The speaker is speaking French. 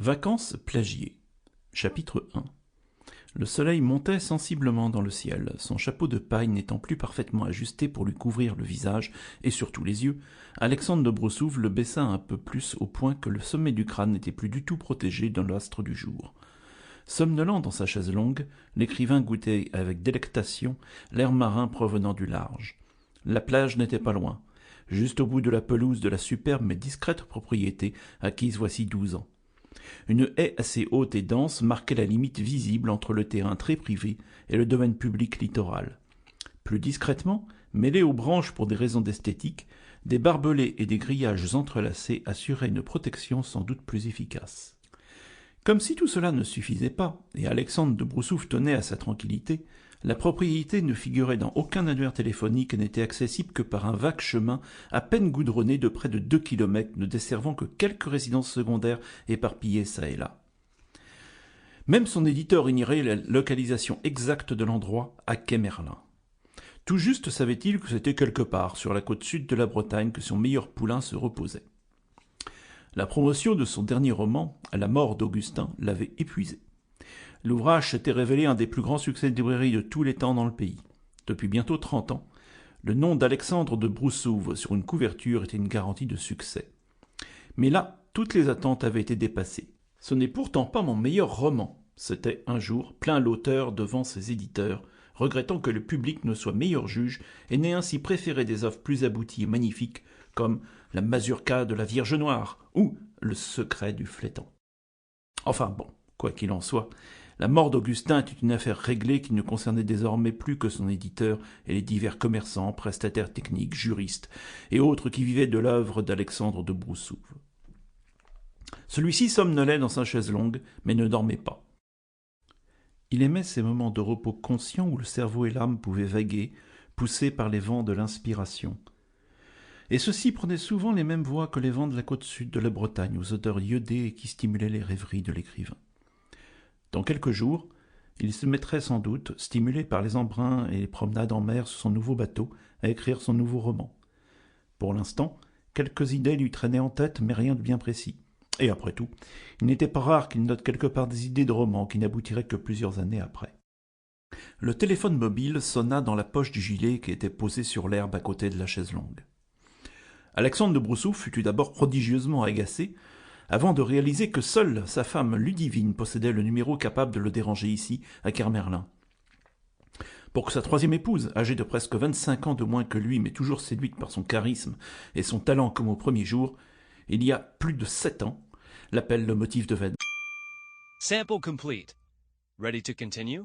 Vacances plagiées. Chapitre 1. Le soleil montait sensiblement dans le ciel, son chapeau de paille n'étant plus parfaitement ajusté pour lui couvrir le visage et surtout les yeux. Alexandre de Broussouf le baissa un peu plus au point que le sommet du crâne n'était plus du tout protégé de l'astre du jour. Somnolent dans sa chaise longue, l'écrivain goûtait avec délectation l'air marin provenant du large. La plage n'était pas loin, juste au bout de la pelouse de la superbe mais discrète propriété acquise voici 12 ans. Une haie assez haute et dense marquait la limite visible entre le terrain très privé et le domaine public littoral. Plus discrètement, mêlés aux branches pour des raisons d'esthétique, des barbelés et des grillages entrelacés assuraient une protection sans doute plus efficace. Comme si tout cela ne suffisait pas, et Alexandre de Broussouf tenait à sa tranquillité, la propriété ne figurait dans aucun annuaire téléphonique et n'était accessible que par un vague chemin à peine goudronné de près de 2 kilomètres, ne desservant que quelques résidences secondaires éparpillées çà et là. Même son éditeur ignorait la localisation exacte de l'endroit, à quai Merlin. Tout juste savait-il que c'était quelque part, sur la côte sud de la Bretagne, que son meilleur poulain se reposait. La promotion de son dernier roman, La mort d'Augustin, l'avait épuisé. L'ouvrage s'était révélé un des plus grands succès de librairie de tous les temps dans le pays. Depuis bientôt 30 ans, le nom d'Alexandre de Broussouf sur une couverture était une garantie de succès. Mais là, toutes les attentes avaient été dépassées. « Ce n'est pourtant pas mon meilleur roman », s'était un jour plaint l'auteur devant ses éditeurs, regrettant que le public ne soit meilleur juge et n'ait ainsi préféré des œuvres plus abouties et magnifiques comme La Mazurka de la Vierge Noire ou Le secret du flétan. Enfin bon, quoi qu'il en soit, la mort d'Augustin était une affaire réglée qui ne concernait désormais plus que son éditeur et les divers commerçants, prestataires techniques, juristes et autres qui vivaient de l'œuvre d'Alexandre de Broussouf. Celui-ci somnolait dans sa chaise longue, mais ne dormait pas. Il aimait ces moments de repos conscient où le cerveau et l'âme pouvaient vaguer, poussés par les vents de l'inspiration. Et ceux-ci prenaient souvent les mêmes voies que les vents de la côte sud de la Bretagne, aux odeurs iodées et qui stimulaient les rêveries de l'écrivain. Dans quelques jours, il se mettrait sans doute, stimulé par les embruns et les promenades en mer sur son nouveau bateau, à écrire son nouveau roman. Pour l'instant, quelques idées lui traînaient en tête, mais rien de bien précis. Et après tout, il n'était pas rare qu'il note quelque part des idées de roman qui n'aboutiraient que plusieurs années après. Le téléphone mobile sonna dans la poche du gilet qui était posé sur l'herbe à côté de la chaise longue. Alexandre de Broussouf fut tout d'abord prodigieusement agacé, avant de réaliser que seule sa femme Ludivine possédait le numéro capable de le déranger ici, à Kermerlin. Pour que sa troisième épouse, âgée de presque 25 ans de moins que lui, mais toujours séduite par son charisme et son talent comme au premier jour, il y a plus de 7 ans, l'appelle le motif de veine. Sample complete. Ready to continue?